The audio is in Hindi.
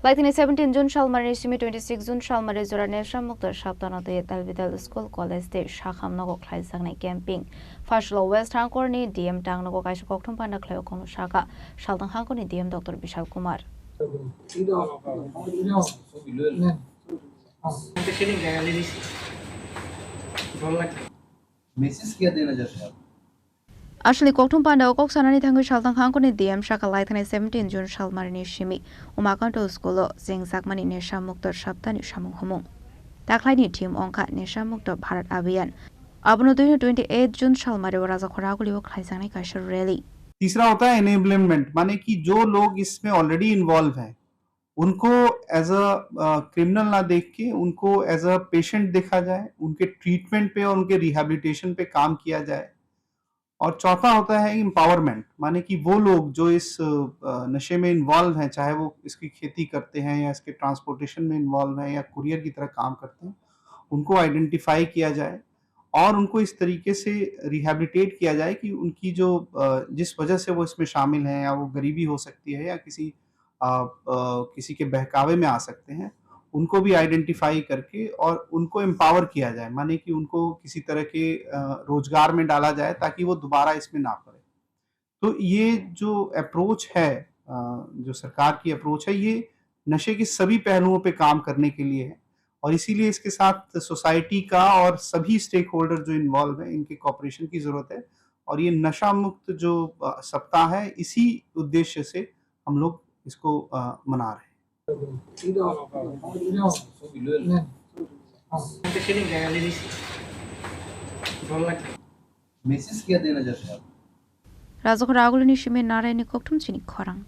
Laithangnai 17 June Salmari Simi 26 June Salmari Jora Nasha Mukt Saptah tei Dalbidal School College tei Sakham Nogo Khlaijaknai camping Phasalo West Hangkhor ni DM Tangnogo Kaisa Kokthum Panda Khlaiwi Kokno Sakha Salthang Hangkhor ni DM Dr. Bishal Kumar. Message क्या देना चाहते हैं आप? Asli Kokthum Panda Koksanani Thangu Salthang Hangkhor ni DM Sakha Laithangnai 17 June Salmarini Simi Umakanto School Jing Sakmani Nasha Mukt Saptah ni samung humung. Taklai ni team ongka Nasha Mukt Bharat Abhiyan. Abono 28 June Salmari Raja Khorang Khlaijaknai Kaisa rally. तीसरा होता है एनेबलमेंट, माने कि जो लोग इसमें ऑलरेडी इन्वॉल्व हैं उनको एज अ क्रिमिनल ना देख के उनको एज अ पेशेंट देखा जाए, उनके ट्रीटमेंट पे और उनके रिहैबिलिटेशन पे काम किया जाए। और चौथा होता है एम्पावरमेंट, माने कि वो लोग जो इस नशे में इन्वॉल्व हैं, चाहे वो इसकी खेती करते हैं या इसके ट्रांसपोर्टेशन में इन्वॉल्व हैं या कुरियर की तरह काम करते हैं, उनको आइडेंटिफाई किया जाए और उनको इस तरीके से रिहैबिलिटेट किया जाए कि उनकी जो जिस वजह से वो इसमें शामिल हैं, या वो गरीबी हो सकती है या किसी के बहकावे में आ सकते हैं, उनको भी आइडेंटिफाई करके और उनको एम्पावर किया जाए, माने कि उनको किसी तरह के रोजगार में डाला जाए ताकि वो दोबारा इसमें ना पड़े। तो ये जो अप्रोच है, जो सरकार की अप्रोच है, ये नशे के सभी पहलुओं पे काम करने के लिए है और इसीलिए इसके साथ सोसाइटी का और सभी स्टेक होल्डर जो इन्वॉल्व हैं, इनके कॉपरेशन की जरूरत है। और ये नशा मुक्त जो सप्ताह है, इसी उद्देश्य से हम लोग इसको मना रहे हैं। मैसेज क्या देना चाहते हैं आप? Raja Khorang ni Simi Narai ni Kokthum Chini Khorang.